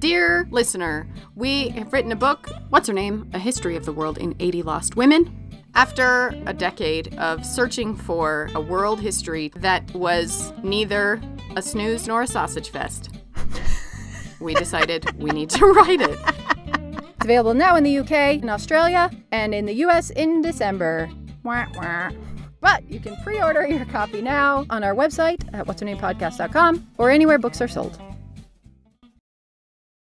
Dear listener, we have written a book, What's Her Name? A History of the World in 80 Lost Women. After a decade of searching for a world history that was neither a snooze nor a sausage fest, we decided we need to write it. It's available now in the UK, in Australia, and in the US in December. Wah, wah. But you can pre-order your copy now on our website at what'shernamepodcast.com or anywhere books are sold.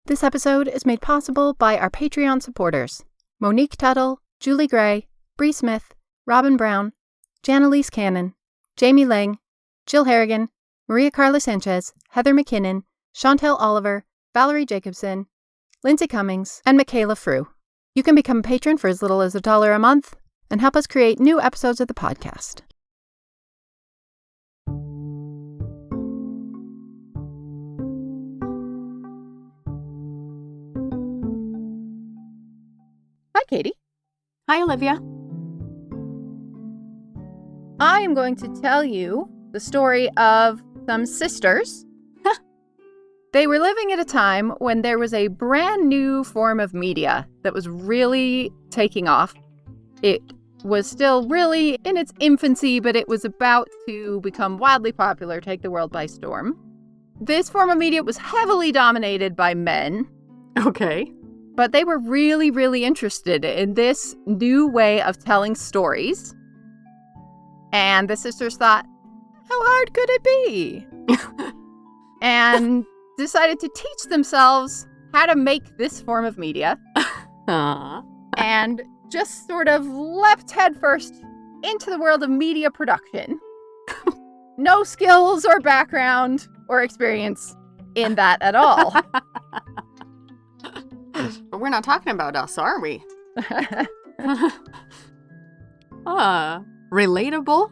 This episode is made possible by our Patreon supporters: Monique Tuttle, Julie Gray, Bree Smith, Robin Brown, Janelise Cannon, Jamie Lang, Jill Harrigan, Maria Carla Sanchez, Heather McKinnon, Chantel Oliver, Valerie Jacobson, Lindsay Cummings, and Michaela Frew. You can become a patron for as little as $1 a month and help us create new episodes of the podcast. Hi, Katie. Hi, Olivia. I am going to tell you the story of some sisters. They were living at a time when there was a brand new form of media that was really taking off. It was still really in its infancy, but it was about to become wildly popular, take the world by storm. This form of media was heavily dominated by men. Okay. But they were really, really interested in this new way of telling stories. And the sisters thought, how hard could it be? And decided to teach themselves how to make this form of media. And just sort of leapt headfirst into the world of media production. No skills or background or experience in that at all. But we're not talking about us, are we? Relatable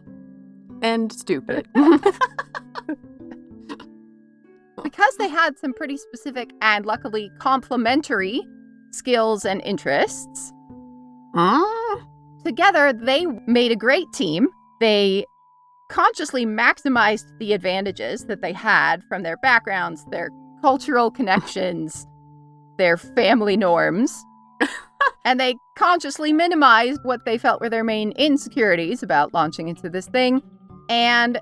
and stupid. Because they had some pretty specific and luckily complementary skills and interests, together they made a great team. They consciously maximized the advantages that they had from their backgrounds, their cultural connections, their family norms, and they consciously minimized what they felt were their main insecurities about launching into this thing. And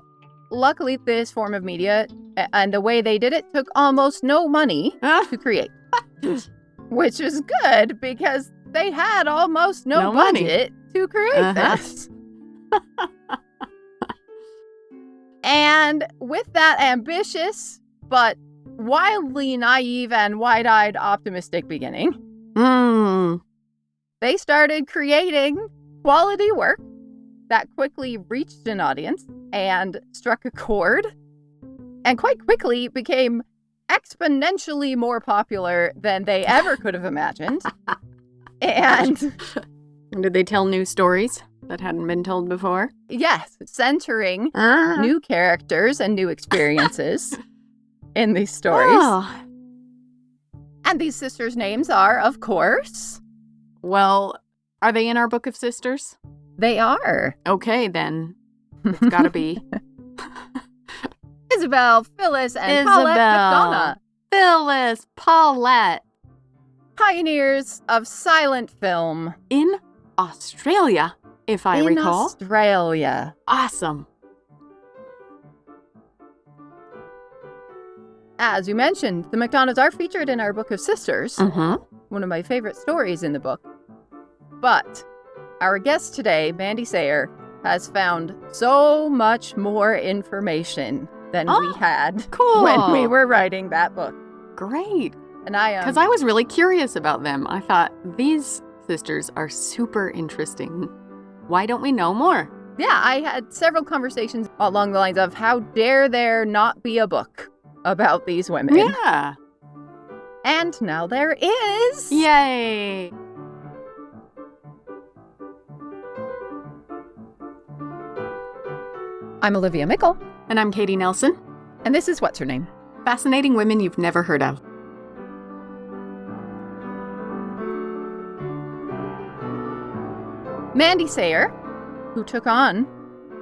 luckily, this form of media and the way they did it took almost no money to create, which was good because they had almost no budget to create this. And with that ambitious but wildly naive and wide-eyed optimistic beginning, they started creating quality work that quickly reached an audience and struck a chord, and quite quickly became exponentially more popular than they ever could have imagined. And did they tell new stories that hadn't been told before? Yes, centering new characters and new experiences in these stories. And these sisters' names are, of course... Well, are they in our book of sisters? They are. Okay, then. It's gotta be. Isabel, Phyllis, and Paulette McDonagh. Phyllis, Paulette. Pioneers of silent film. In Australia, if I recall. In Australia. Awesome. As you mentioned, the McDonaghs are featured in our book of sisters. One of my favorite stories in the book. But our guest today, Mandy Sayer, has found so much more information than we had when we were writing that book. Great. And because I was really curious about them. I thought, these sisters are super interesting. Why don't we know more? Yeah, I had several conversations along the lines of, how dare there not be a book about these women? Yeah. And now there is. Yay. I'm Olivia Mickle. And I'm Katie Nelson. And this is What's Her Name? Fascinating women you've never heard of. Mandy Sayer, who took on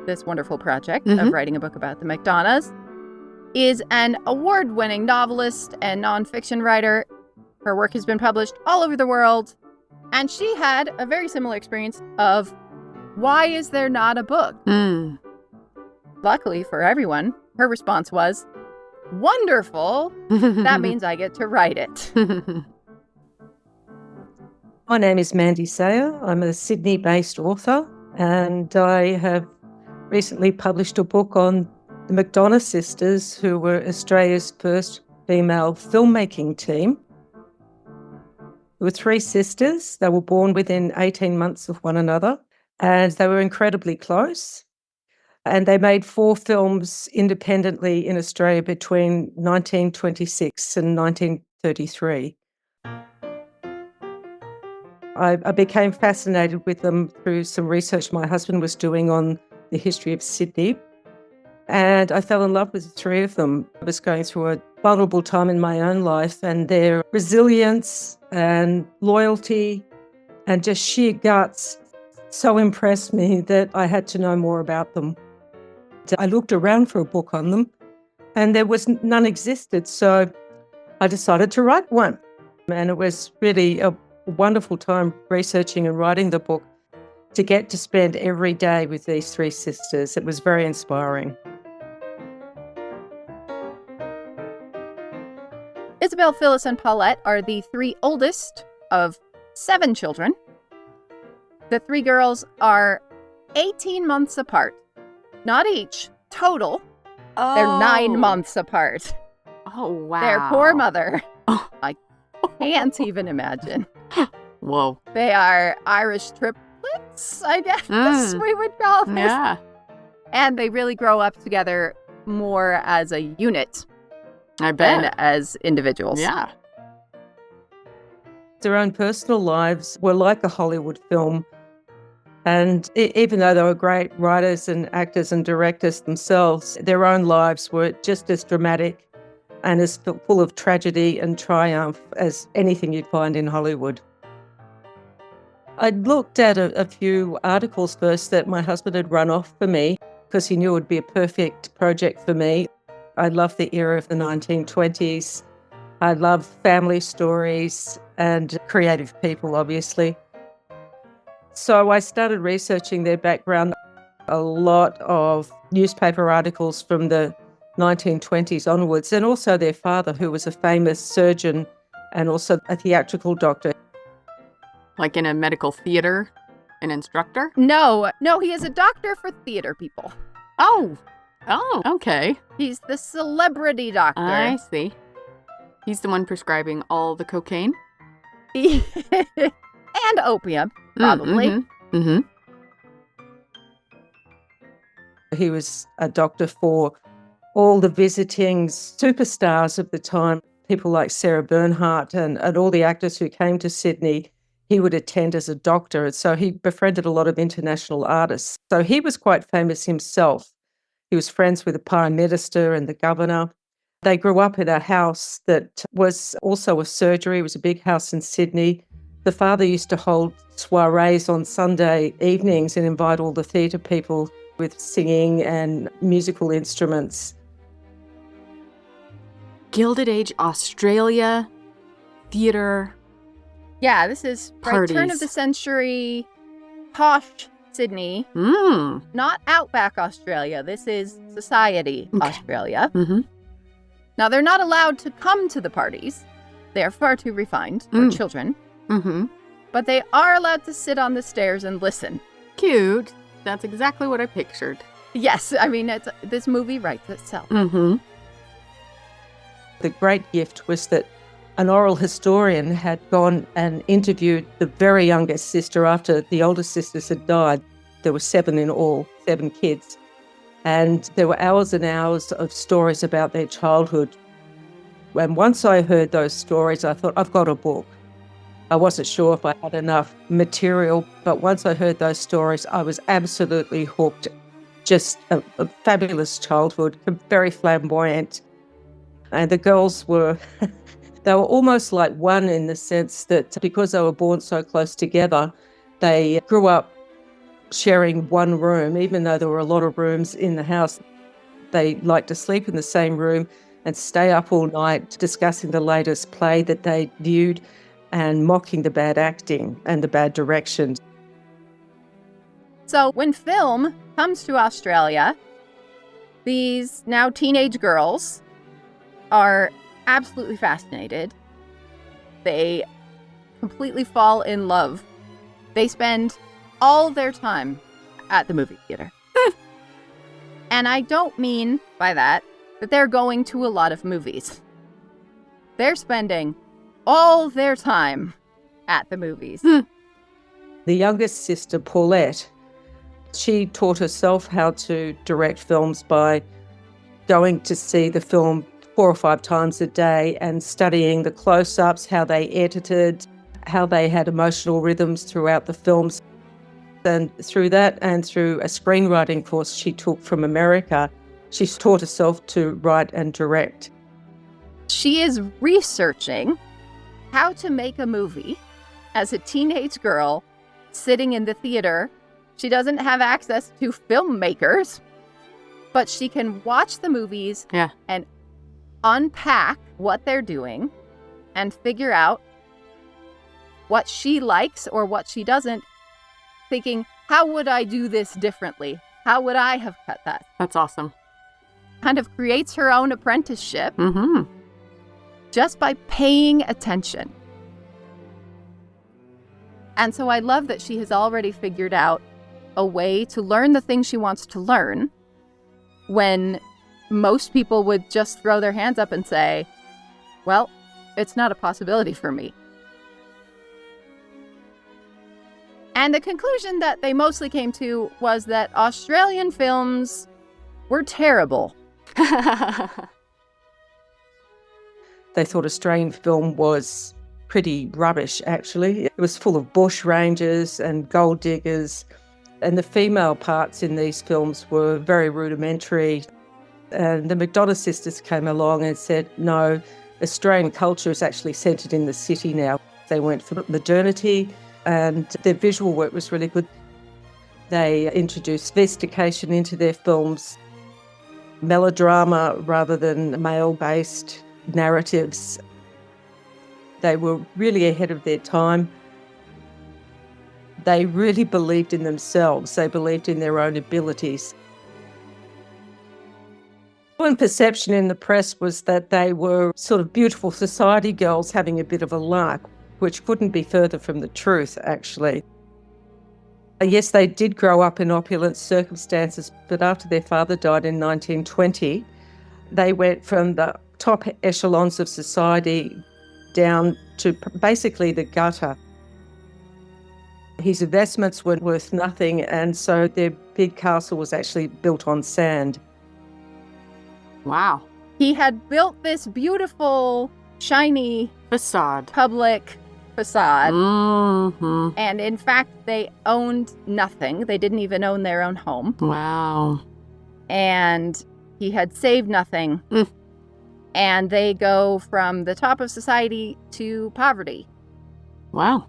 this wonderful project of writing a book about the McDonaghs, is an award-winning novelist and nonfiction writer Her work has been published all over the world, and she had a very similar experience of, why is there not a book? Luckily for everyone, her response was, wonderful. That means I get to write it. My name is Mandy Sayer. I'm a Sydney-based author, and I have recently published a book on the McDonagh sisters, who were Australia's first female filmmaking team. There were 3 sisters. They were born within 18 months of one another, and they were incredibly close. And they made 4 films independently in Australia between 1926 and 1933. I became fascinated with them through some research my husband was doing on the history of Sydney. And I fell in love with the 3 of them. I was going through a vulnerable time in my own life, and their resilience and loyalty and just sheer guts so impressed me that I had to know more about them. I looked around for a book on them, and there was none existed, so I decided to write one. And it was really a wonderful time researching and writing the book, to get to spend every day with these 3 sisters. It was very inspiring. Isabel, Phyllis, and Paulette are the 3 oldest of 7 children. The 3 girls are 18 months apart. Not each, total. Oh. They're 9 months apart. Oh, wow. Their poor mother. Oh. I can't even imagine. Whoa. They are Irish triplets, I guess we would call this. Yeah. And they really grow up together more as a unit I bet. than as individuals. Yeah. Their own personal lives were like a Hollywood film. And even though they were great writers and actors and directors themselves, their own lives were just as dramatic and as full of tragedy and triumph as anything you'd find in Hollywood. I looked at a few articles first that my husband had run off for me because he knew it would be a perfect project for me. I love the era of the 1920s. I love family stories and creative people, obviously. So I started researching their background. A lot of newspaper articles from the 1920s onwards, and also their father, who was a famous surgeon and also a theatrical doctor. Like in a medical theater, an instructor? No, he is a doctor for theater people. Oh, okay. He's the celebrity doctor. I see. He's the one prescribing all the cocaine? And opium, probably. Mm-hmm. He was a doctor for all the visiting superstars of the time, people like Sarah Bernhardt and all the actors who came to Sydney. He would attend as a doctor, so he befriended a lot of international artists. So he was quite famous himself. He was friends with the Prime Minister and the Governor. They grew up in a house that was also a surgery. It was a big house in Sydney. The father used to hold soirees on Sunday evenings and invite all the theatre people with singing and musical instruments. Gilded Age Australia, theater. Yeah, this is right turn of the century, posh Sydney. Not outback Australia. This is society Australia. Mm-hmm. Now, they're not allowed to come to the parties. They are far too refined for children. Mm-hmm. But they are allowed to sit on the stairs and listen. Cute. That's exactly what I pictured. Yes, I mean, this movie writes itself. Mm-hmm. The great gift was that an oral historian had gone and interviewed the very youngest sister after the oldest sisters had died. There were 7 in all, 7 kids. And there were hours and hours of stories about their childhood. And once I heard those stories, I thought, I've got a book. I wasn't sure if I had enough material, but once I heard those stories, I was absolutely hooked. Just a fabulous childhood, very flamboyant. And the girls were, they were almost like one in the sense that because they were born so close together, they grew up sharing one room, even though there were a lot of rooms in the house. They liked to sleep in the same room, and stay up all night discussing the latest play that they viewed and mocking the bad acting and the bad direction. So when film comes to Australia, these now teenage girls are absolutely fascinated. They completely fall in love. They spend all their time at the movie theater. And I don't mean by that they're going to a lot of movies. They're spending all their time at the movies. The youngest sister, Paulette, she taught herself how to direct films by going to see the film 4 or 5 times a day and studying the close-ups, how they edited, how they had emotional rhythms throughout the films. And through that and through a screenwriting course she took from America, she taught herself to write and direct. She is researching how to make a movie as a teenage girl sitting in the theater. She doesn't have access to filmmakers, but she can watch the movies and unpack what they're doing and figure out what she likes or what she doesn't, thinking, how would I do this differently? How would I have cut that? That's awesome. Kind of creates her own apprenticeship just by paying attention. And so I love that she has already figured out a way to learn the things she wants to learn when most people would just throw their hands up and say, well, it's not a possibility for me. And the conclusion that they mostly came to was that Australian films were terrible. They thought Australian film was pretty rubbish, actually. It was full of bush rangers and gold diggers, and the female parts in these films were very rudimentary. And the McDonagh sisters came along and said, no, Australian culture is actually centred in the city now. They went for modernity, and their visual work was really good. They introduced sophistication into their films, melodrama rather than male-based narratives. They were really ahead of their time. They really believed in themselves. They believed in their own abilities. One perception in the press was that they were sort of beautiful society girls having a bit of a lark, which couldn't be further from the truth, actually. Yes, they did grow up in opulent circumstances, but after their father died in 1920, they went from the top echelons of society down to basically the gutter. His investments were worth nothing, and so their big castle was actually built on sand. Wow. He had built this beautiful, shiny Facade. public facade. Mm-hmm. And in fact, they owned nothing. They didn't even own their own home. Wow. And he had saved nothing. And they go from the top of society to poverty. Wow.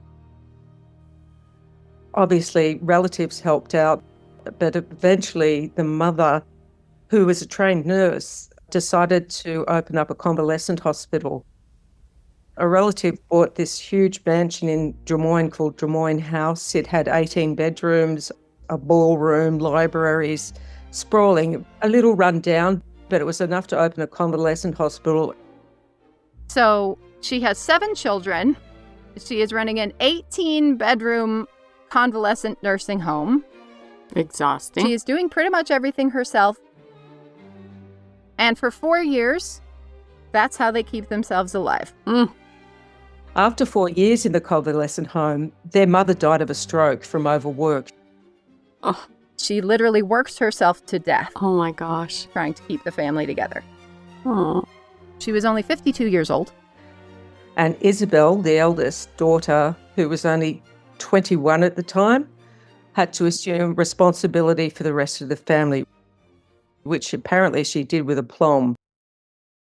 Obviously, relatives helped out, but eventually the mother, who was a trained nurse, decided to open up a convalescent hospital. A relative bought this huge mansion in Drummoyne called Drummoyne House. It had 18 bedrooms, a ballroom, libraries, sprawling, a little run down, but it was enough to open a convalescent hospital. So she has 7 children. She is running an 18-bedroom convalescent nursing home. Exhausting. She is doing pretty much everything herself. And for 4 years, that's how they keep themselves alive. After 4 years in the convalescent home, their mother died of a stroke from overwork. Oh. She literally works herself to death Oh my gosh. trying to keep the family together. Oh. She was only 52 years old. And Isabel, the eldest daughter, who was only 21 at the time, had to assume responsibility for the rest of the family, which apparently she did with aplomb.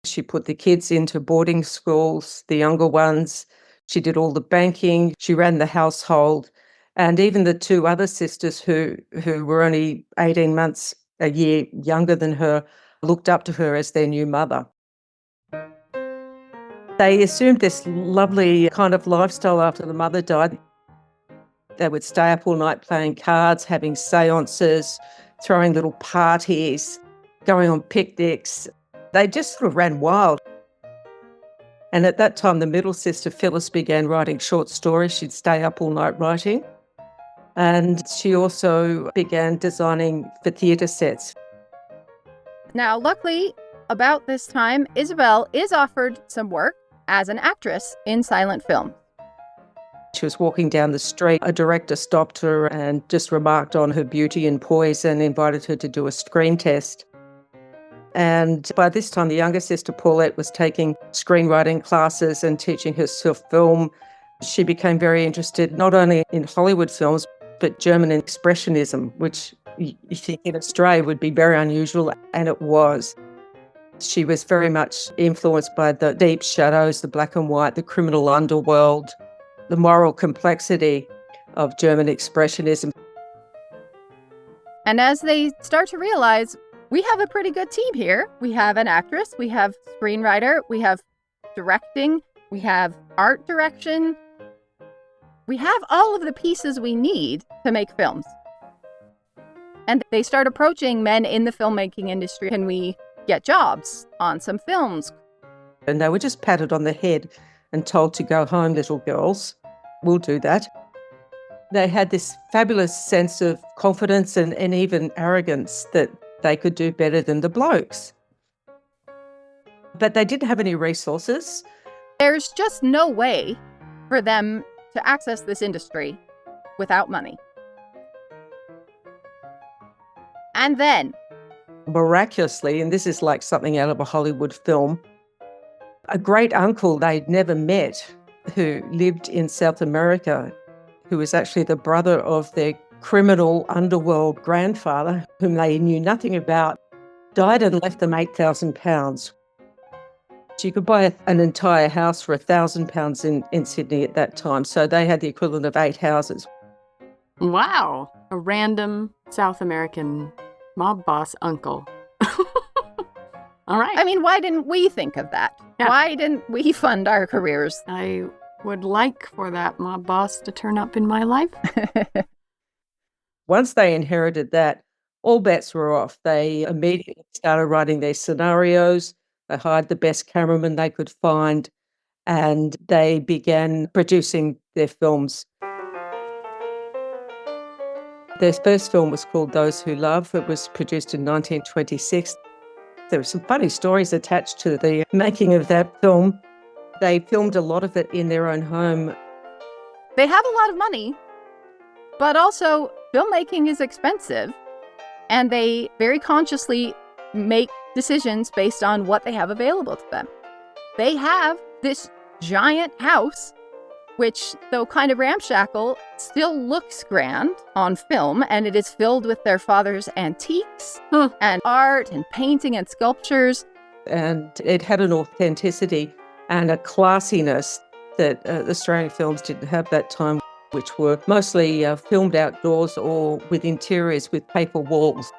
She put the kids into boarding schools, the younger ones. She did all the banking. She ran the household. And even the 2 other sisters who were only 18 months, a year younger than her, looked up to her as their new mother. They assumed this lovely kind of lifestyle after the mother died. They would stay up all night playing cards, having seances, throwing little parties, going on picnics. They just sort of ran wild. And at that time, the middle sister, Phyllis, began writing short stories. She'd stay up all night writing. And she also began designing for theatre sets. Now, luckily, about this time, Isabel is offered some work as an actress in silent film. She was walking down the street. A director stopped her and just remarked on her beauty and poise and invited her to do a screen test. And by this time, the younger sister, Paulette, was taking screenwriting classes and teaching herself film. She became very interested not only in Hollywood films, but German expressionism, which you think in Australia would be very unusual, and it was. She was very much influenced by the deep shadows, the black and white, the criminal underworld, the moral complexity of German expressionism. And as they start to realize, we have a pretty good team here. We have an actress, we have screenwriter, we have directing, we have art direction. We have all of the pieces we need to make films. And they start approaching men in the filmmaking industry. Can we get jobs on some films? And they were just patted on the head and told to go home, little girls. We'll do that. They had this fabulous sense of confidence and even arrogance that they could do better than the blokes. But they didn't have any resources. There's just no way for them to access this industry without money. And then, miraculously, and this is like something out of a Hollywood film, a great uncle they'd never met who lived in South America, who was actually the brother of their criminal underworld grandfather, whom they knew nothing about, died and left them £8,000. You could buy an entire house for £1,000 in Sydney at that time, so they had the equivalent of 8 houses. Wow. A random South American mob boss uncle. All right. I mean, why didn't we think of that? Yeah. Why didn't we fund our careers? I would like for that mob boss to turn up in my life. Once they inherited that, all bets were off. They immediately started writing their scenarios. They hired the best cameraman they could find, and they began producing their films. Their first film was called Those Who Love. It was produced in 1926. There were some funny stories attached to the making of that film. They filmed a lot of it in their own home. They have a lot of money, but also filmmaking is expensive, and they very consciously make decisions based on what they have available to them. They have this giant house, which, though kind of ramshackle, still looks grand on film, and it is filled with their father's antiques and art and painting and sculptures. And it had an authenticity and a classiness that Australian films didn't have that time, which were mostly filmed outdoors or with interiors with paper walls.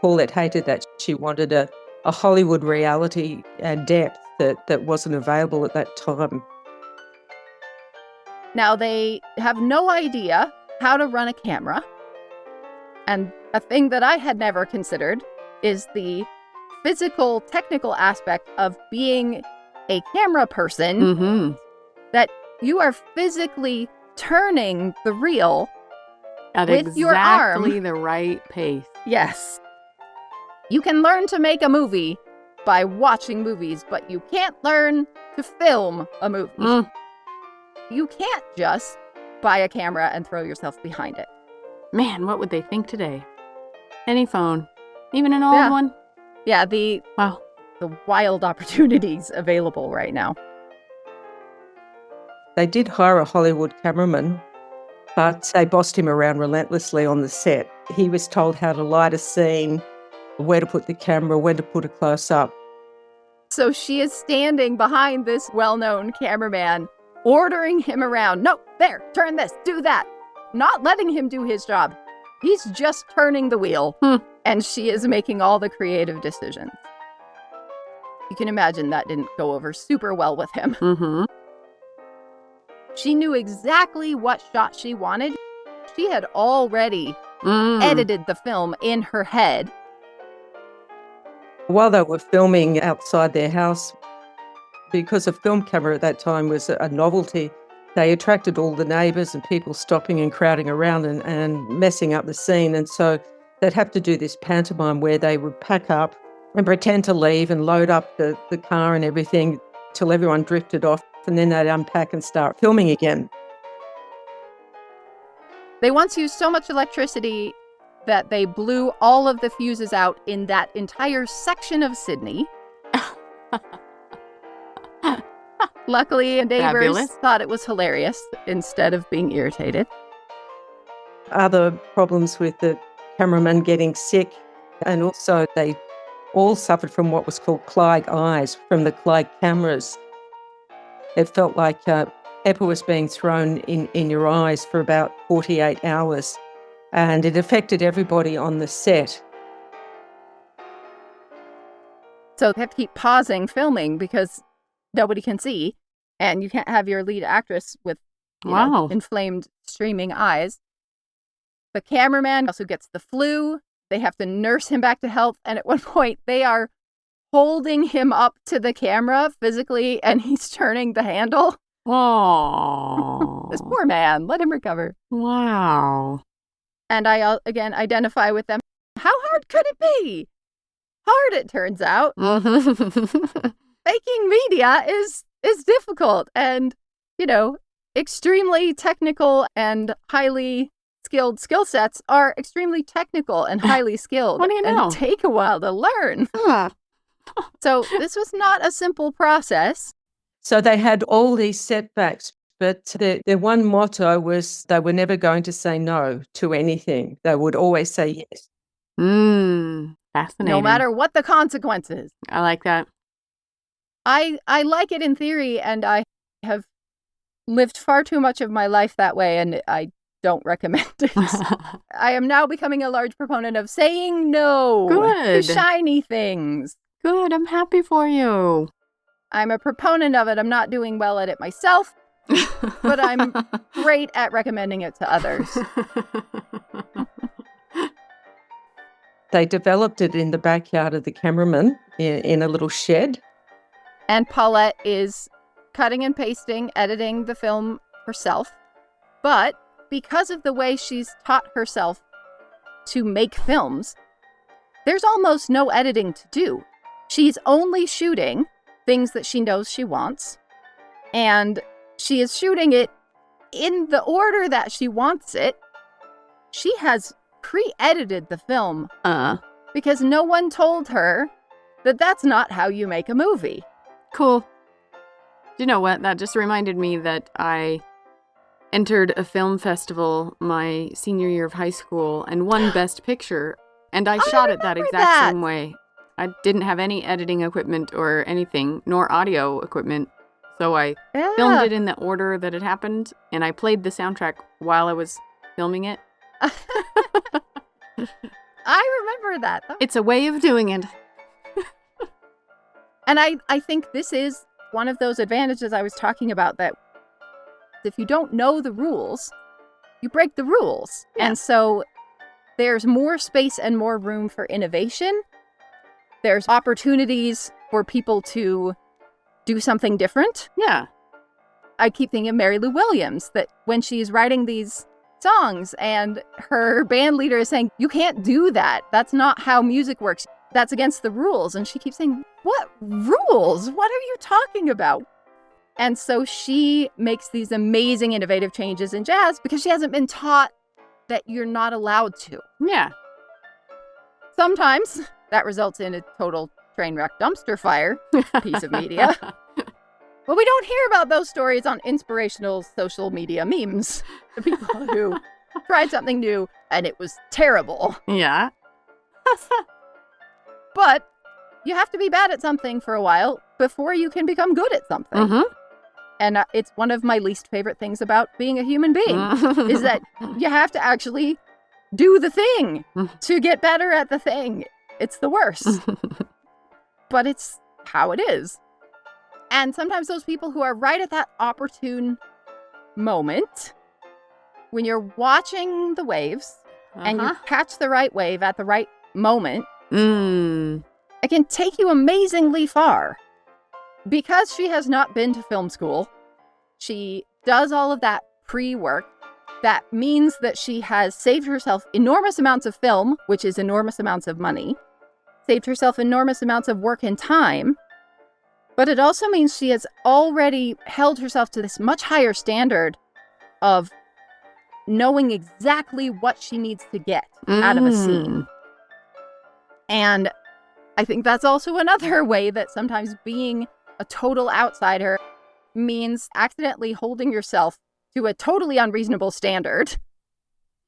Paulette hated that. She wanted a Hollywood reality and depth that wasn't available at that time. Now, they have no idea how to run a camera. And a thing that I had never considered is the physical, technical aspect of being a camera person, that you are physically turning the reel at with your arm. Exactly the right pace. Yes. You can learn to make a movie by watching movies, but you can't learn to film a movie. You can't just buy a camera and throw yourself behind it. Man, what would they think today? Any phone, even an old one. Yeah, the wild opportunities available right now. They did hire a Hollywood cameraman, but they bossed him around relentlessly on the set. He was told how to light a scene, where to put the camera, when to put a close-up. So she is standing behind this well-known cameraman, ordering him around. No, there, turn this, do that. Not letting him do his job. He's just turning the wheel. And she is making all the creative decisions. can imagine that didn't go over super well with him. Mm-hmm. She knew exactly what shot she wanted. She had already edited the film in her head. While they were filming outside their house, because a film camera at that time was a novelty, they attracted all the neighbours and people stopping and crowding around and messing up the scene. And so they'd have to do this pantomime where they would pack up and pretend to leave and load up the car and everything till everyone drifted off, and then they'd unpack and start filming again. They once used so much electricity that they blew all of the fuses out in that entire section of Sydney. Luckily, neighbors Fabulous. thought it was hilarious instead of being irritated. Other problems with the cameraman getting sick, and also they all suffered from what was called Clyde eyes from the Clyde cameras. It felt like pepper was being thrown in your eyes for about 48 hours, and it affected everybody on the set. So they have to keep pausing filming because nobody can see, and you can't have your lead actress with inflamed, streaming eyes. The cameraman also gets the flu. They have to nurse him back to health, and at one point they are holding him up to the camera physically, and he's turning the handle. Oh, This poor man. Let him recover. wow. And I, again, identify with them. How hard could it be? Hard, it turns out. Making media is difficult, and, extremely technical and highly skilled skill sets are extremely technical and highly skilled. What do you know? And take a while to learn. So this was not a simple process. So they had all these setbacks, but their one motto was they were never going to say no to anything. They would always say yes. Fascinating. No matter what the consequences. I like that. I like it in theory, and I have lived far too much of my life that way, and I don't recommend it. I am now becoming a large proponent of saying no Good. to shiny things. Good. I'm happy for you. I'm a proponent of it. I'm not doing well at it myself, but I'm great at recommending it to others. They developed it in the backyard of the cameraman in a little shed. And Paulette is cutting and pasting, editing the film herself. But because of the way she's taught herself to make films, there's almost no editing to do. She's only shooting things that she knows she wants, and she is shooting it in the order that she wants it. She has pre-edited the film because no one told her that that's not how you make a movie. Cool. You know what? That just reminded me that I entered a film festival my senior year of high school and won Best Picture, and I shot it that exact same way. I didn't have any editing equipment or anything, nor audio equipment, so I filmed it in the order that it happened, and I played the soundtrack while I was filming it. I remember that. It's a way of doing it. And I think this is one of those advantages I was talking about, that if you don't know the rules, you break the rules. Yeah. And so there's more space and more room for innovation. There's opportunities for people to do something different. Yeah. I keep thinking of Mary Lou Williams, that when she's writing these songs and her band leader is saying, you can't do that. That's not how music works. That's against the rules. And she keeps saying, what rules? What are you talking about? And so she makes these amazing innovative changes in jazz because she hasn't been taught that you're not allowed to. Yeah. Sometimes that results in a total train wreck dumpster fire piece of media. But we don't hear about those stories on inspirational social media memes. The people who tried something new and it was terrible. Yeah. But you have to be bad at something for a while before you can become good at something. Mm-hmm. And it's one of my least favorite things about being a human being is that you have to actually do the thing to get better at the thing. It's the worst. But it's how it is. And sometimes those people who are right at that opportune moment, when you're watching the waves and you catch the right wave at the right moment, it can take you amazingly far. Because she has not been to film school, she does all of that pre-work. That means that she has saved herself enormous amounts of film, which is enormous amounts of money, saved herself enormous amounts of work and time. But it also means she has already held herself to this much higher standard of knowing exactly what she needs to get out of a scene. And I think that's also another way that sometimes being a total outsider means accidentally holding yourself to a totally unreasonable standard.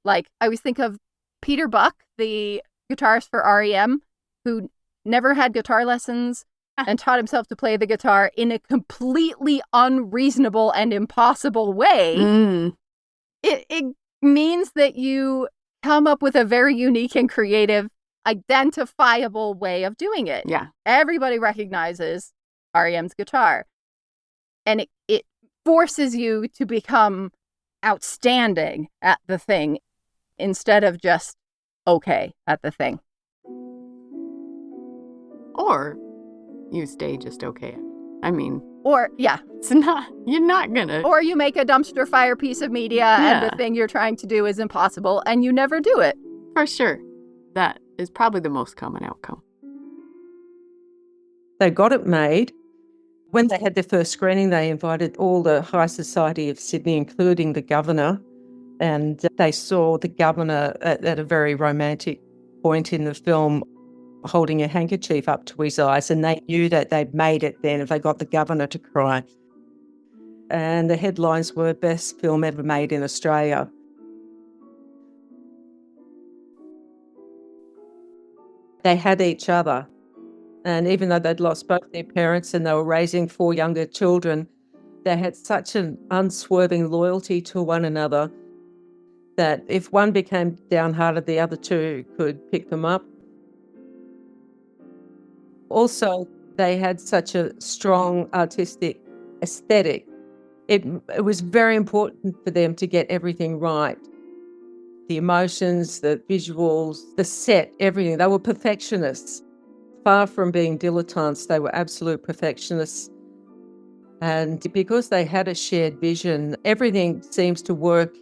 Like, I always think of Peter Buck, the guitarist for REM, who never had guitar lessons and taught himself to play the guitar in a completely unreasonable and impossible way. It means that you come up with a very unique and creative, identifiable way of doing it. Yeah. Everybody recognizes REM's guitar. And it forces you to become outstanding at the thing instead of just okay at the thing. Or you stay just okay. I mean, or yeah, you're not gonna. Or you make a dumpster fire piece of media and the thing you're trying to do is impossible and you never do it. For sure. That is probably the most common outcome. They got it made. When they had their first screening, they invited all the high society of Sydney, including the governor, and they saw the governor at a very romantic point in the film holding a handkerchief up to his eyes, and they knew that they'd made it then if they got the governor to cry. And the headlines were best film ever made in Australia. They had each other. And even though they'd lost both their parents and they were raising 4 younger children, they had such an unswerving loyalty to one another that if one became downhearted, the other two could pick them up. Also, they had such a strong artistic aesthetic. It was very important for them to get everything right. The emotions, the visuals, the set, everything. They were perfectionists. Far from being dilettantes, they were absolute perfectionists. And because they had a shared vision, everything seems to work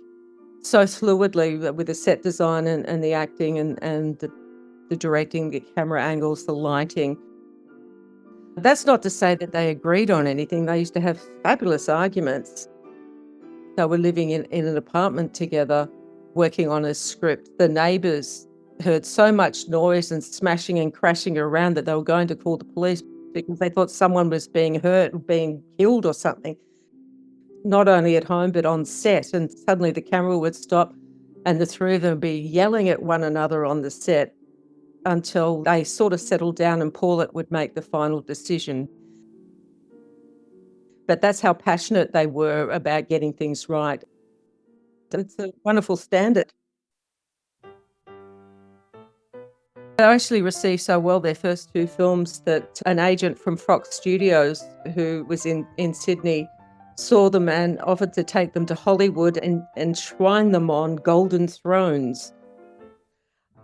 so fluidly with the set design and the acting and the directing, the camera angles, the lighting. That's not to say that they agreed on anything. They used to have fabulous arguments. They were living in an apartment together, working on a script. The neighbours heard so much noise and smashing and crashing around that they were going to call the police because they thought someone was being hurt or being killed or something, not only at home but on set. And suddenly the camera would stop and the three of them would be yelling at one another on the set until they sort of settled down and Paulette would make the final decision. But that's how passionate they were about getting things right. It's a wonderful standard. They actually received so well their first 2 films that an agent from Fox Studios, who was in Sydney, saw them and offered to take them to Hollywood and enshrine them on golden thrones.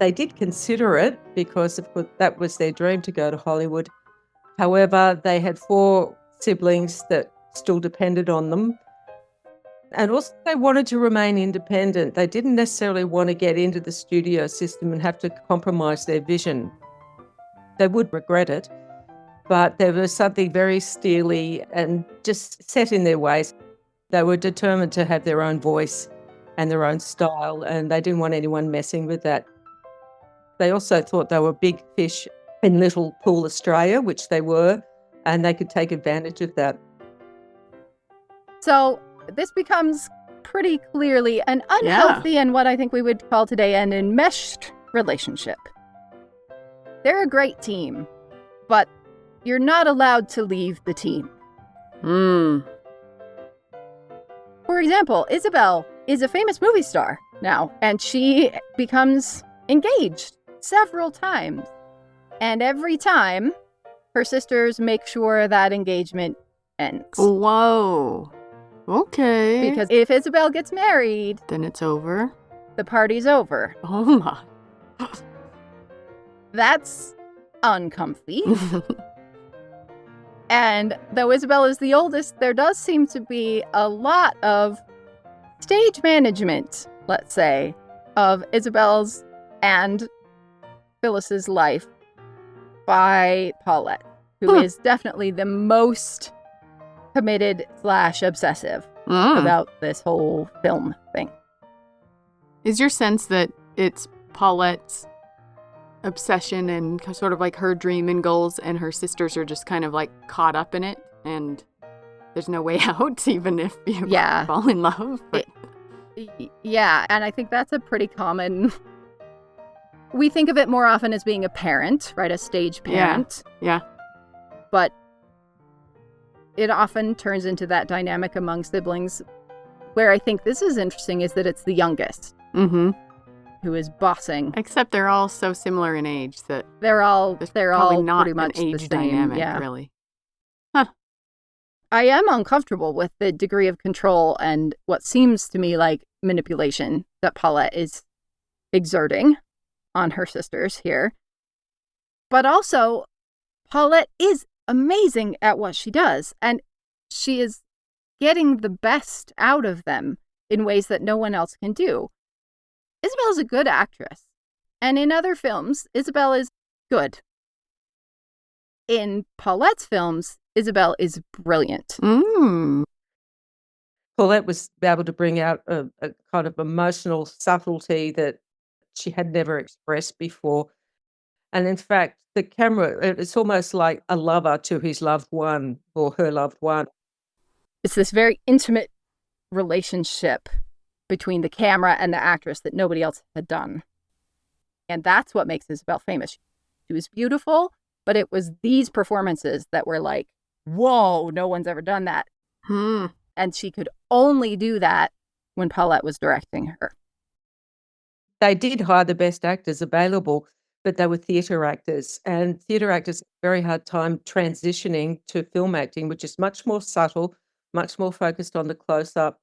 They did consider it because, of course, that was their dream to go to Hollywood. However, they had 4 siblings that still depended on them. And also they wanted to remain independent. They didn't necessarily want to get into the studio system and have to compromise their vision. They would regret it, but there was something very steely and just set in their ways. They were determined to have their own voice and their own style, and they didn't want anyone messing with that. They also thought they were big fish in Little Pool Australia, which they were, and they could take advantage of that. So this becomes pretty clearly an unhealthy and what I think we would call today an enmeshed relationship. They're a great team, but you're not allowed to leave the team. For example, Isabel is a famous movie star now, and she becomes engaged several times. And every time her sisters make sure that engagement ends. Whoa. Okay. Because if Isabel gets married, then it's over. The party's over. Oh my. That's uncomfy. And though Isabel is the oldest, there does seem to be a lot of stage management, let's say, of Isabel's and Phyllis's life by Paulette, who is definitely the most committed / obsessive about this whole film thing. Is your sense that it's Paulette's obsession and sort of like her dream and goals, and her sisters are just kind of like caught up in it, and there's no way out, even if you fall in love? Yeah, and I think that's a pretty common... We think of it more often as being a parent, right? A stage parent. Yeah. But it often turns into that dynamic among siblings. Where I think this is interesting is that it's the youngest who is bossing. Except they're all so similar in age that they're all not pretty much an age the same. dynamic, really. Huh. I am uncomfortable with the degree of control and what seems to me like manipulation that Paulette is exerting on her sisters here. But also, Paulette is amazing at what she does, and she is getting the best out of them in ways that no one else can do. Isabel's a good actress, and in other films, Isabel is good. In Paulette's films, Isabel is brilliant. Paulette was able to bring out a kind of emotional subtlety that she had never expressed before. And in fact, the camera, it's almost like a lover to his loved one or her loved one. It's this very intimate relationship between the camera and the actress that nobody else had done. And that's what makes Isabel famous. She was beautiful, but it was these performances that were like, whoa, no one's ever done that. And she could only do that when Paulette was directing her. They did hire the best actors available, but they were theatre actors. And theatre actors have a very hard time transitioning to film acting, which is much more subtle, much more focused on the close-up.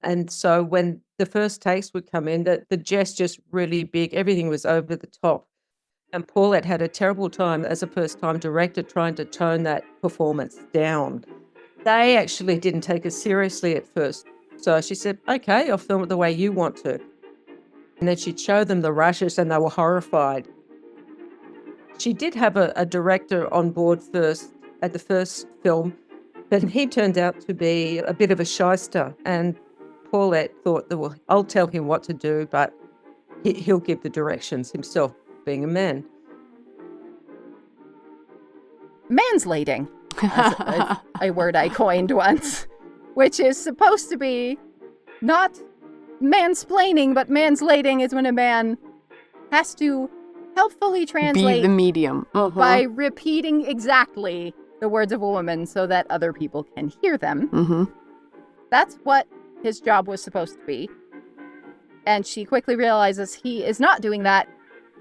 And so when the first takes would come in, the gestures really big, everything was over the top. And Paulette had a terrible time as a first-time director trying to tone that performance down. They actually didn't take it seriously at first. So she said, okay, I'll film it the way you want to. And then she'd show them the rushes and they were horrified. She did have a director on board first at the first film, but he turned out to be a bit of a shyster. And Paulette thought, well, I'll tell him what to do, but he'll give the directions himself, being a man. Manslating, a word I coined once, which is supposed to be not mansplaining, but manslating is when a man has to helpfully translate be the medium by repeating exactly the words of a woman so that other people can hear them. That's what his job was supposed to be. And she quickly realizes he is not doing that.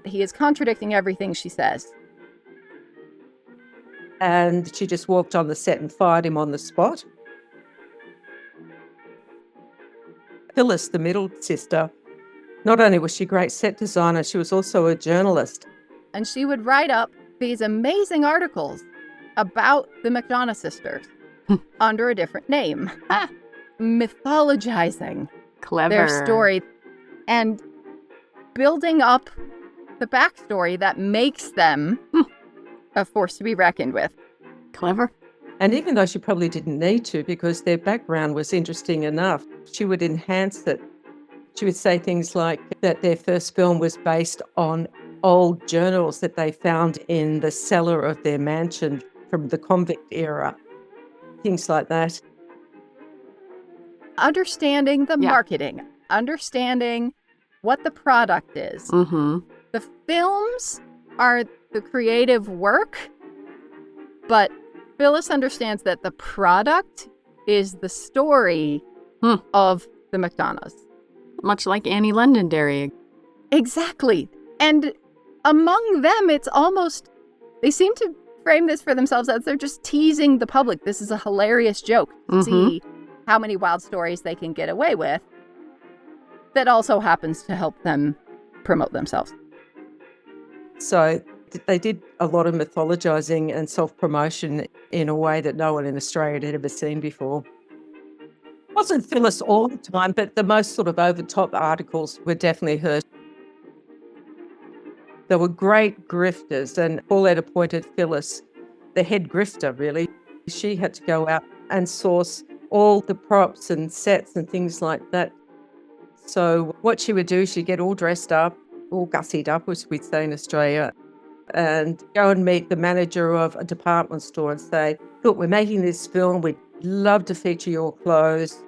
He is contradicting everything she says. And she just walked on the set and fired him on the spot. Phyllis, the middle sister, not only was she a great set designer, she was also a journalist. And she would write up these amazing articles about the McDonagh sisters under a different name, mythologizing their story and building up the backstory that makes them a force to be reckoned with. Clever. And even though she probably didn't need to, because their background was interesting enough, she would enhance it. She would say things like that their first film was based on old journals that they found in the cellar of their mansion from the convict era. Things like that. Understanding the marketing, understanding what the product is. The films are the creative work, but Phyllis understands that the product is the story of the McDonaghs. Much like Annie Londonderry. Exactly. And among them, it's almost, they seem to frame this for themselves as they're just teasing the public. This is a hilarious joke to see how many wild stories they can get away with that also happens to help them promote themselves. So they did a lot of mythologizing and self-promotion in a way that no one in Australia had ever seen before. It wasn't Phyllis all the time, but the most sort of over-top articles were definitely hers. They were great grifters, and Paulette appointed Phyllis the head grifter, really. She had to go out and source all the props and sets and things like that. So what she would do, she'd get all dressed up, all gussied up, as we'd say in Australia, and go and meet the manager of a department store and say, look, we're making this film, we'd love to feature your clothes.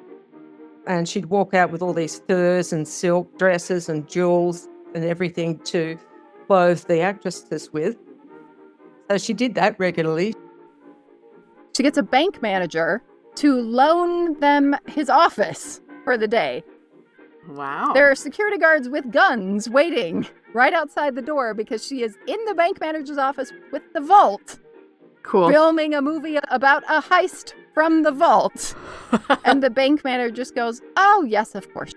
And she'd walk out with all these furs and silk dresses and jewels and everything to clothe the actresses with. So she did that regularly. She gets a bank manager to loan them his office for the day. Wow. There are security guards with guns waiting right outside the door because she is in the bank manager's office with the vault. Cool. Filming a movie about a heist from the vault. And the bank manager just goes, oh, yes, of course.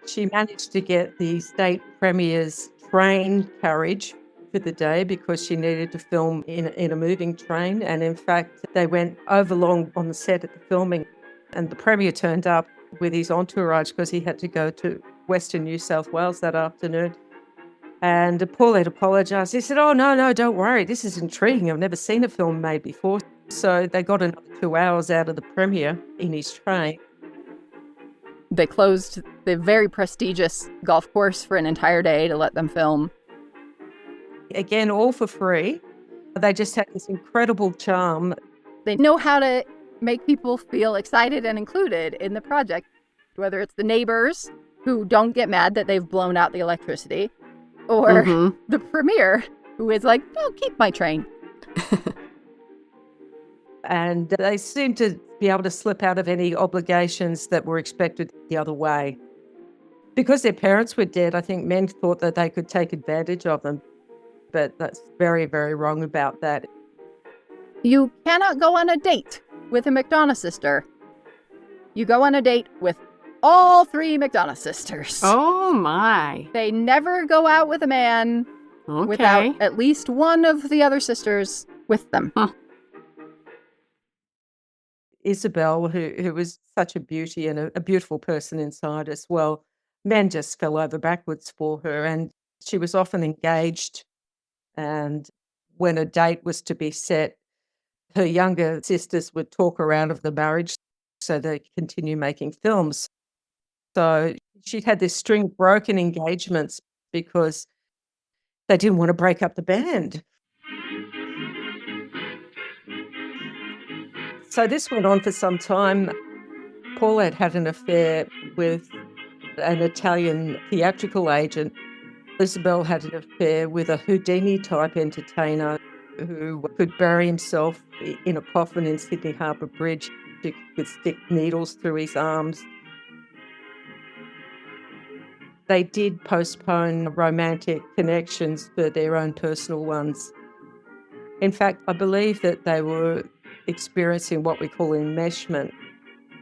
She managed to get the state premier's train carriage for the day because she needed to film in a moving train. And in fact, they went overlong on the set at the filming, and the premier turned up with his entourage because he had to go to Western New South Wales that afternoon. And Paulette apologised. He said, oh, no, don't worry. This is intriguing. I've never seen a film made before. So they got another 2 hours out of the premier in his train. They closed the very prestigious golf course for an entire day to let them film. Again, all for free. They just had this incredible charm. They know how to make people feel excited and included in the project, whether it's the neighbors who don't get mad that they've blown out the electricity, or the premier who is like, no, keep my train. And they seemed to be able to slip out of any obligations that were expected the other way. Because their parents were dead, I think men thought that they could take advantage of them. But that's very, very wrong about that. You cannot go on a date with a McDonagh sister. You go on a date with all 3 McDonagh sisters. Oh, my. They never go out with a man without at least one of the other sisters with them. Huh. Isabel, who was such a beauty and a beautiful person inside as well, men just fell over backwards for her, and she was often engaged. And when a date was to be set, her younger sisters would talk her out of the marriage so they could continue making films. So she'd had this string of broken engagements because they didn't want to break up the band. So this went on for some time. Paulette had an affair with an Italian theatrical agent. Isabel had an affair with a Houdini-type entertainer who could bury himself in a coffin in Sydney Harbour Bridge. She could stick needles through his arms. They did postpone romantic connections for their own personal ones. In fact, I believe that they were experiencing what we call enmeshment,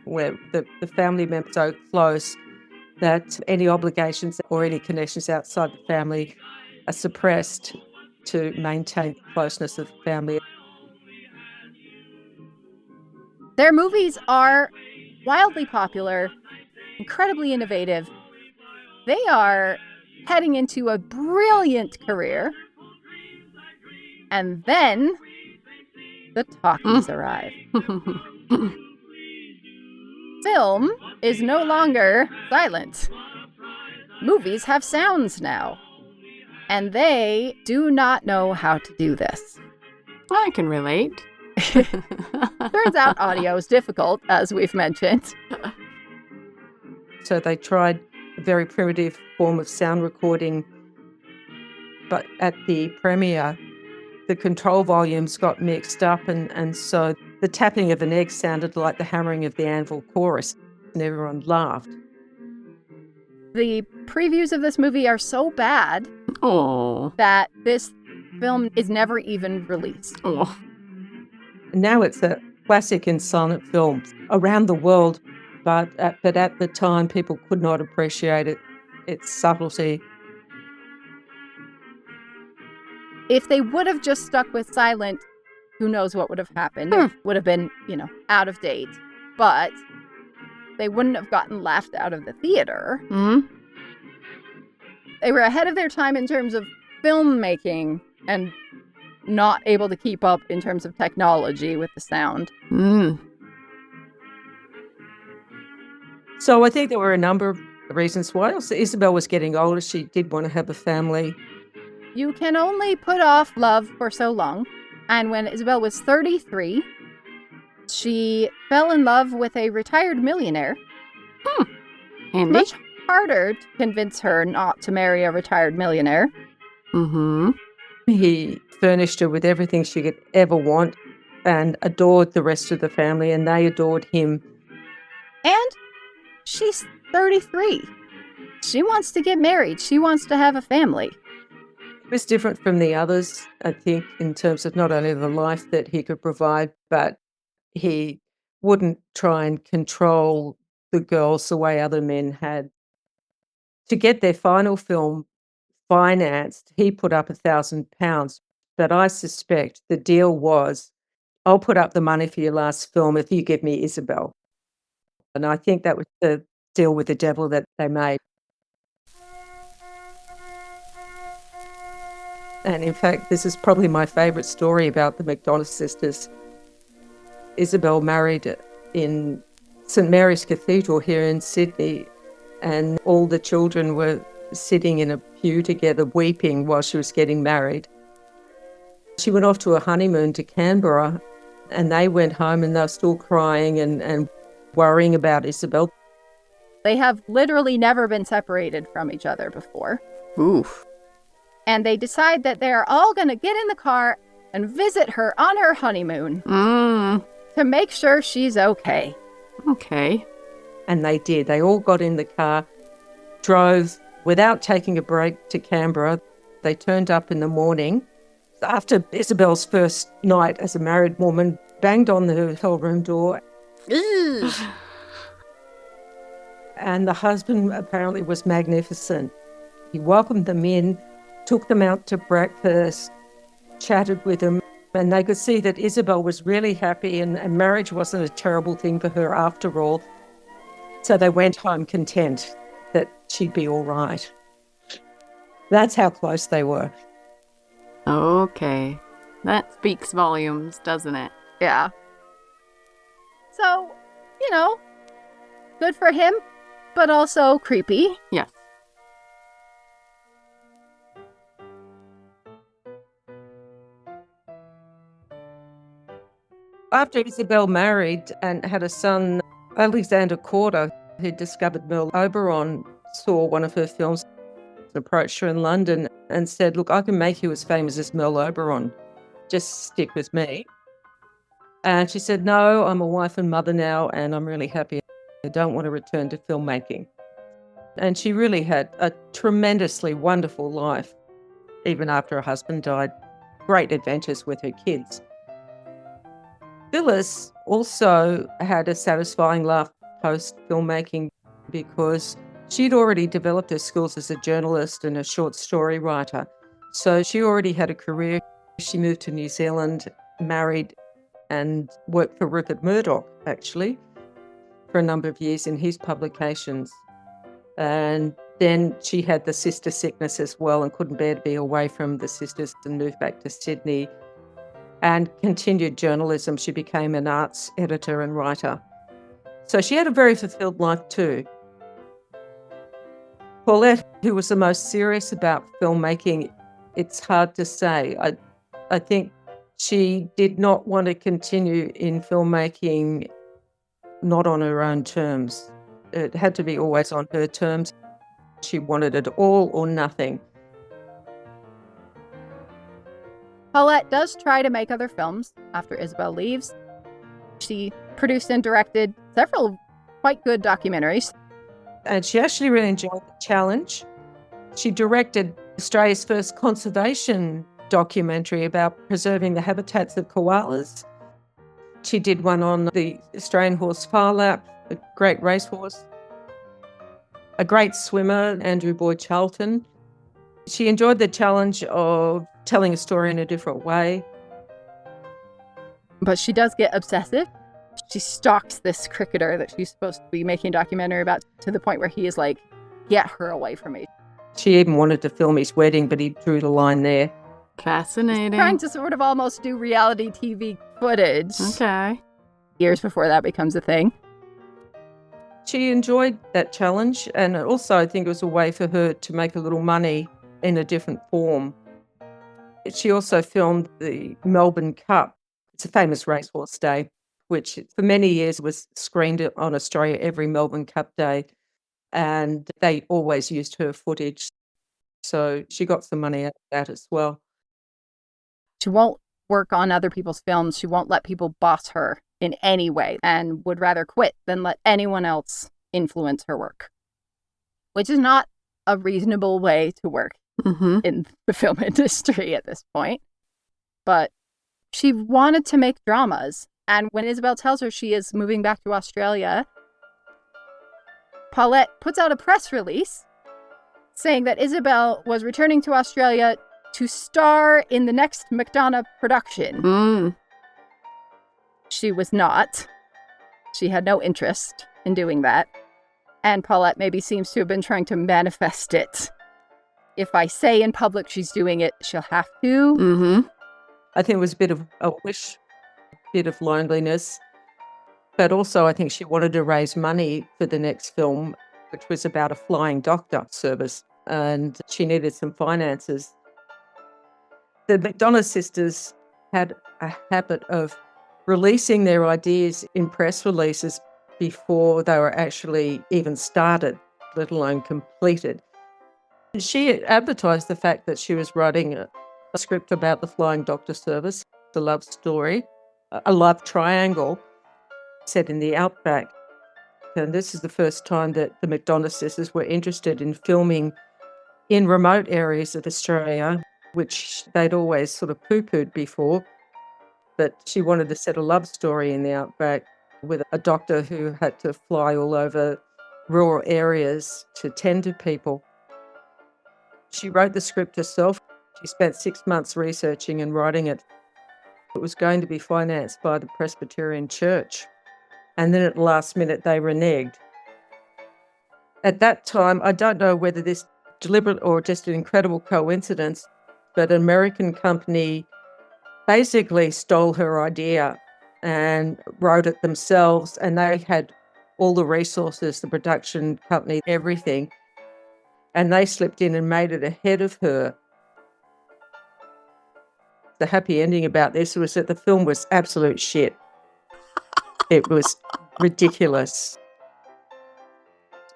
where the family members are so close that any obligations or any connections outside the family are suppressed to maintain the closeness of the family. Their movies are wildly popular, incredibly innovative. They are heading into a brilliant career. And then the talkies arrive. Film is no longer silent. Movies have sounds now. And they do not know how to do this. I can relate. Turns out audio is difficult, as we've mentioned. So they tried a very primitive form of sound recording, but at the premiere, the control volumes got mixed up, and so the tapping of an egg sounded like the hammering of the anvil chorus, and everyone laughed. The previews of this movie are so bad Oh. that this film is never even released. Oh. Now it's a classic in silent films around the world, but at the time, people could not appreciate its subtlety. If they would have just stuck with silent, who knows what would have happened. It would have been, out of date. But they wouldn't have gotten laughed out of the theater. Mm-hmm. They were ahead of their time in terms of filmmaking and not able to keep up in terms of technology with the sound. Mm. So I think there were a number of reasons why. Also, Isabel was getting older. She did want to have a family. You can only put off love for so long. And when Isabel was 33, she fell in love with a retired millionaire. Handy. Much harder to convince her not to marry a retired millionaire. Mm-hmm. He furnished her with everything she could ever want and adored the rest of the family, and they adored him. And she's 33. She wants to get married. She wants to have a family. It was different from the others, I think, in terms of not only the life that he could provide, but he wouldn't try and control the girls the way other men had. To get their final film financed, he put up £1,000, but I suspect the deal was, I'll put up the money for your last film if you give me Isabel. And I think that was the deal with the devil that they made. And in fact, this is probably my favourite story about the McDonagh sisters. Isabel married in St Mary's Cathedral here in Sydney, and all the children were sitting in a pew together weeping while she was getting married. She went off to a honeymoon to Canberra, and they went home and they were still crying and worrying about Isabel. They have literally never been separated from each other before. Oof. And they decide that they are all going to get in the car and visit her on her honeymoon to make sure she's okay. Okay. And they did. They all got in the car, drove without taking a break to Canberra. They turned up in the morning after Isabel's first night as a married woman, banged on the hotel room door. And the husband apparently was magnificent. He welcomed them in, took them out to breakfast, chatted with them, and they could see that Isabel was really happy and marriage wasn't a terrible thing for her after all. So they went home content that she'd be all right. That's how close they were. Okay. That speaks volumes, doesn't it? Yeah. So, good for him, but also creepy. Yes. After Isabel married and had a son, Alexander Corder, who discovered Merle Oberon, saw one of her films, approached her in London and said, look, I can make you as famous as Merle Oberon. Just stick with me. And she said, no, I'm a wife and mother now, and I'm really happy. I don't want to return to filmmaking. And she really had a tremendously wonderful life, even after her husband died. Great adventures with her kids. Phyllis also had a satisfying life post-filmmaking because she'd already developed her skills as a journalist and a short story writer. So she already had a career. She moved to New Zealand, married, and worked for Rupert Murdoch, actually, for a number of years in his publications. And then she had the sister sickness as well and couldn't bear to be away from the sisters and moved back to Sydney and continued journalism. She became an arts editor and writer. So she had a very fulfilled life too. Paulette, who was the most serious about filmmaking, it's hard to say. I think she did not want to continue in filmmaking not on her own terms. It had to be always on her terms. She wanted it all or nothing. Paulette does try to make other films after Isabel leaves. She produced and directed several quite good documentaries. And she actually really enjoyed the challenge. She directed Australia's first conservation documentary about preserving the habitats of koalas. She did one on the Australian horse Phar Lap, a great racehorse. A great swimmer, Andrew Boyd Charlton. She enjoyed the challenge of telling a story in a different way. But she does get obsessive. She stalks this cricketer that she's supposed to be making a documentary about to the point where he is like, get her away from me. She even wanted to film his wedding, but he drew the line there. Fascinating. He's trying to sort of almost do reality TV footage. Okay. Years before that becomes a thing. She enjoyed that challenge, and also I think it was a way for her to make a little money in a different form. She also filmed the Melbourne Cup. It's a famous racehorse day, which for many years was screened on Australia every Melbourne Cup day, and they always used her footage. So she got some money out of that as well. She won't work on other people's films. She won't let people boss her in any way and would rather quit than let anyone else influence her work, which is not a reasonable way to work in the film industry at this point. But she wanted to make dramas. And when Isabel tells her she is moving back to Australia, Paulette puts out a press release saying that Isabel was returning to Australia to star in the next McDonagh production. She was not. She had no interest in doing that. And Paulette maybe seems to have been trying to manifest it. If I say in public she's doing it, she'll have to. I think it was a bit of a wish, a bit of loneliness. But also I think she wanted to raise money for the next film, which was about a flying doctor service. And she needed some finances. The McDonagh sisters had a habit of releasing their ideas in press releases before they were actually even started, let alone completed. She advertised the fact that she was writing a script about the flying doctor service, a love story, a love triangle set in the outback. And this is the first time that the McDonagh sisters were interested in filming in remote areas of Australia, which they'd always sort of poo-pooed before. But she wanted to set a love story in the outback with a doctor who had to fly all over rural areas to tend to people. She wrote the script herself. She spent 6 months researching and writing it. It was going to be financed by the Presbyterian Church. And then at the last minute, they reneged. At that time, I don't know whether this deliberate or just an incredible coincidence, but an American company basically stole her idea and wrote it themselves, and they had all the resources, the production company, everything, and they slipped in and made it ahead of her. The happy ending about this was that the film was absolute shit. It was ridiculous.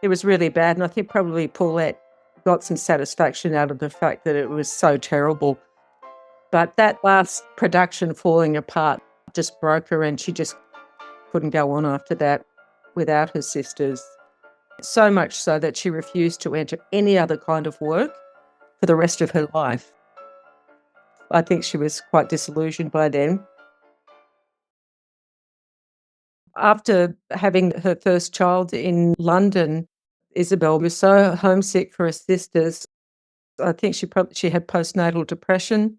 It was really bad, and I think probably Paulette got some satisfaction out of the fact that it was so terrible. But that last production falling apart just broke her, and she just couldn't go on after that without her sisters. So much so that she refused to enter any other kind of work for the rest of her life. I think she was quite disillusioned by then. After having her first child in London, Isabel was so homesick for her sisters. I think she had postnatal depression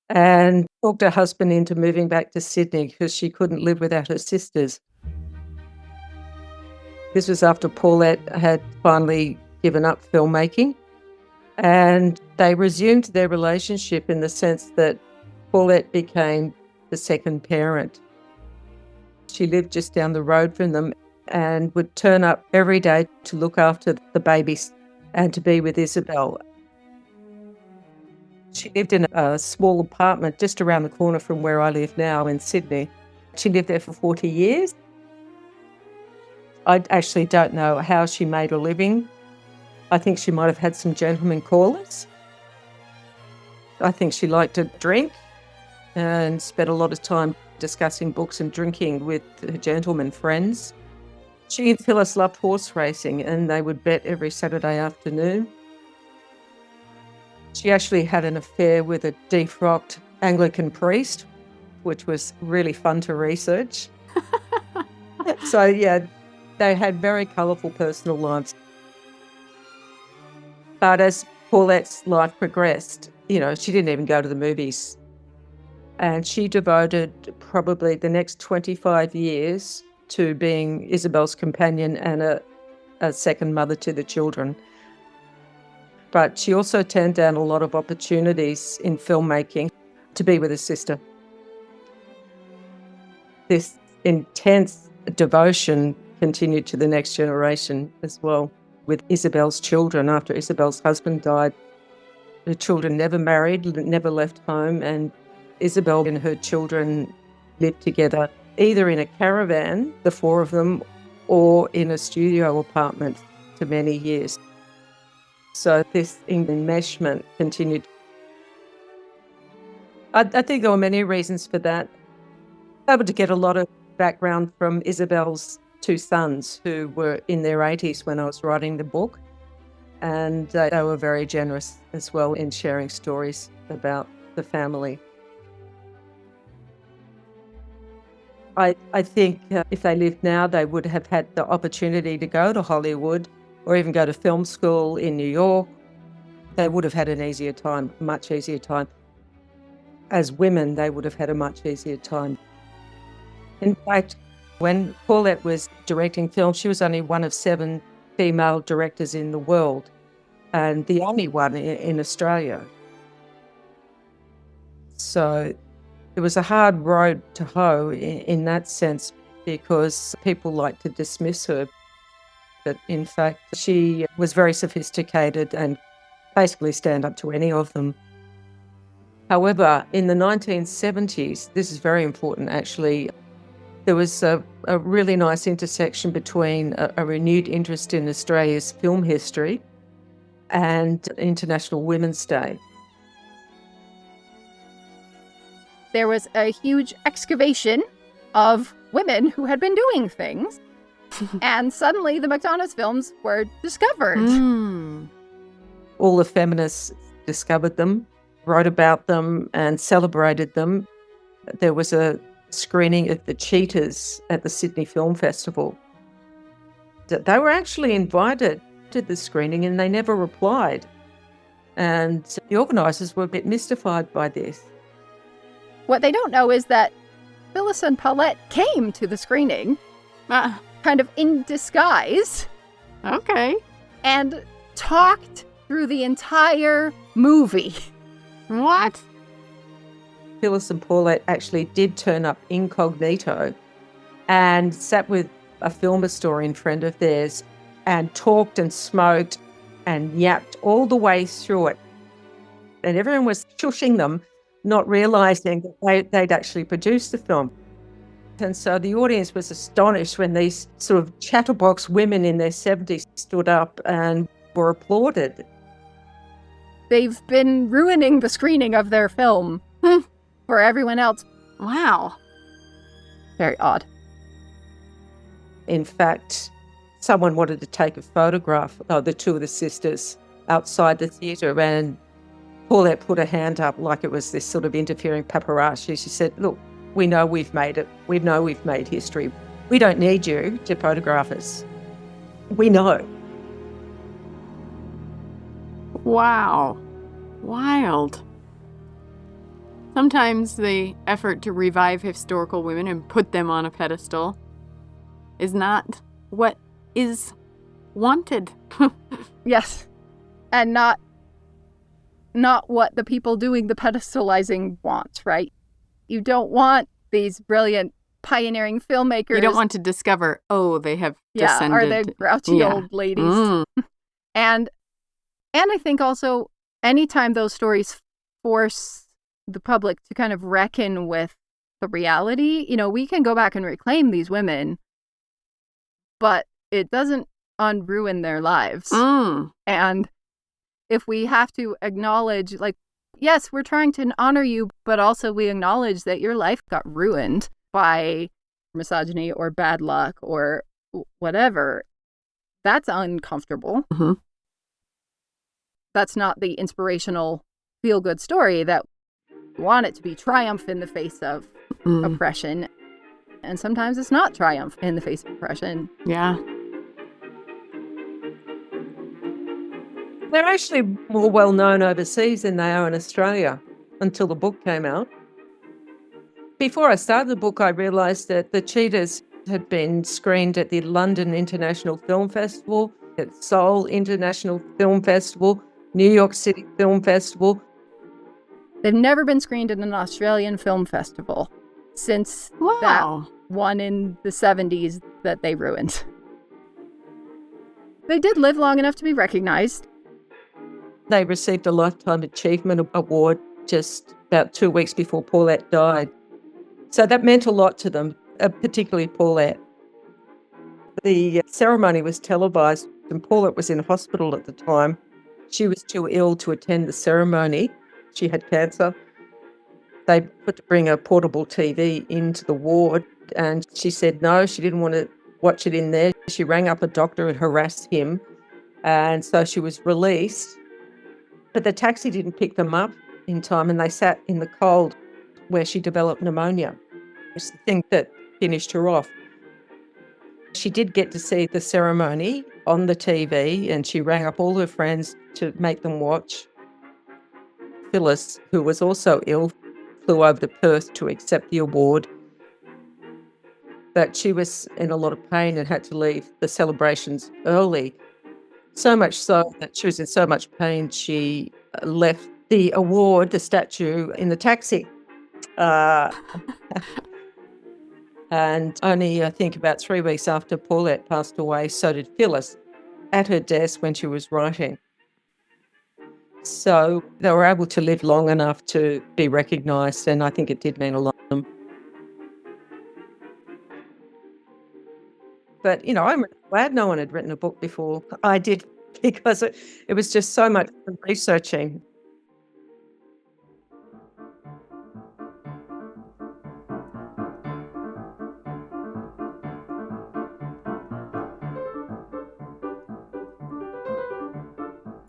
and talked her husband into moving back to Sydney because she couldn't live without her sisters. This was after Paulette had finally given up filmmaking, and they resumed their relationship in the sense that Paulette became the second parent. She lived just down the road from them and would turn up every day to look after the babies and to be with Isabel. She lived in a small apartment just around the corner from where I live now in Sydney. She lived there for 40 years. I actually don't know how she made a living. I think she might have had some gentlemen callers. I think she liked to drink and spent a lot of time discussing books and drinking with her gentlemen friends. She and Phyllis loved horse racing, and they would bet every Saturday afternoon. She actually had an affair with a defrocked Anglican priest, which was really fun to research. So, yeah, they had very colourful personal lives. But as Paulette's life progressed, she didn't even go to the movies. And she devoted probably the next 25 years to being Isabel's companion and a second mother to the children. But she also turned down a lot of opportunities in filmmaking to be with her sister. This intense devotion continued to the next generation as well, with Isabel's children. After Isabel's husband died, the children never married, never left home, and Isabel and her children lived together either in a caravan, the four of them, or in a studio apartment for many years. So this enmeshment continued. I think there were many reasons for that. I was able to get a lot of background from Isabel's two sons, who were in their 80s when I was writing the book. And they were very generous as well in sharing stories about the family. I think if they lived now, they would have had the opportunity to go to Hollywood or even go to film school in New York. They would have had an easier time, much easier time. As women, they would have had a much easier time. In fact, when Paulette was directing film, she was only one of 7 female directors in the world, and the only one in Australia. So it was a hard road to hoe in that sense, because people like to dismiss her. But in fact, she was very sophisticated and basically stand up to any of them. However, in the 1970s, this is very important actually, there was a really nice intersection between a renewed interest in Australia's film history and International Women's Day. There was a huge excavation of women who had been doing things, and suddenly the McDonagh films were discovered. All the feminists discovered them, wrote about them, and celebrated them. There was a screening of The Cheaters at the Sydney Film Festival. They were actually invited to the screening and they never replied. And the organisers were a bit mystified by this. What they don't know is that Phyllis and Paulette came to the screening, kind of in disguise. Okay. And talked through the entire movie. What? Phyllis and Paulette actually did turn up incognito and sat with a film historian friend of theirs and talked and smoked and yapped all the way through it. And everyone was shushing them, not realising that they'd actually produced the film. And so the audience was astonished when these sort of chatterbox women in their 70s stood up and were applauded. They've been ruining the screening of their film for everyone else. Wow. Very odd. In fact, someone wanted to take a photograph of the two of the sisters outside the theatre, and Paulette put her hand up like it was this sort of interfering paparazzi. She said, "Look, we know we've made it. We know we've made history. We don't need you to photograph us. We know." Wow. Wild. Sometimes the effort to revive historical women and put them on a pedestal is not what is wanted. Yes. And not what the people doing the pedestalizing want, right? You don't want these brilliant pioneering filmmakers. You don't want to discover, they have descended. Are they grouchy old ladies? And I think also anytime those stories force the public to kind of reckon with the reality, we can go back and reclaim these women, but it doesn't unruin their lives. And if we have to acknowledge, yes, we're trying to honor you, but also we acknowledge that your life got ruined by misogyny or bad luck or whatever, that's uncomfortable. That's not the inspirational, feel-good story that we want it to be triumph in the face of oppression. And sometimes it's not triumph in the face of oppression. Yeah. They're actually more well known overseas than they are in Australia until the book came out. Before I started the book, I realised that the Cheetahs had been screened at the London International Film Festival, at Seoul International Film Festival, New York City Film Festival. They've never been screened at an Australian film festival since that one in the 70s that they ruined. They did live long enough to be recognized. They received a Lifetime Achievement Award just about 2 weeks before Paulette died. So that meant a lot to them, particularly Paulette. The ceremony was televised and Paulette was in hospital at the time. She was too ill to attend the ceremony. She had cancer. They put to bring a portable TV into the ward and she said no, she didn't want to watch it in there. She rang up a doctor and harassed him, and so she was released. But the taxi didn't pick them up in time and they sat in the cold where she developed pneumonia. It's the thing that finished her off. She did get to see the ceremony on the TV and she rang up all her friends to make them watch. Phyllis, who was also ill, flew over to Perth to accept the award. But she was in a lot of pain and had to leave the celebrations early. So much so that she was in so much pain, she left the award, the statue, in the taxi. And only, I think, about 3 weeks after Paulette passed away, so did Phyllis, at her desk when she was writing. So they were able to live long enough to be recognised, and I think it did mean a lot to them. But, you know, I'm glad no one had written a book before I did, because it was just so much researching.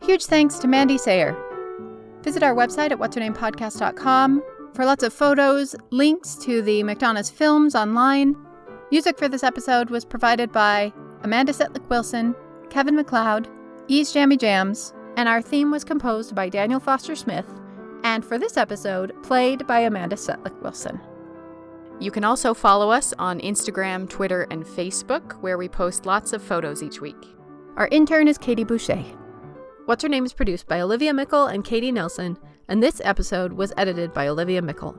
Huge thanks to Mandy Sayer. Visit our website at What'sHerNamePodcast.com for lots of photos, links to the McDonagh's films online. Music for this episode was provided by Amanda Setlik Wilson, Kevin MacLeod, Jammy Jams, and our theme was composed by Daniel Foster Smith, and for this episode, played by Amanda Setlik Wilson. You can also follow us on Instagram, Twitter, and Facebook, where we post lots of photos each week. Our intern is Katie Boucher. What's Her Name is produced by Olivia Mickle and Katie Nelson, and this episode was edited by Olivia Mickle.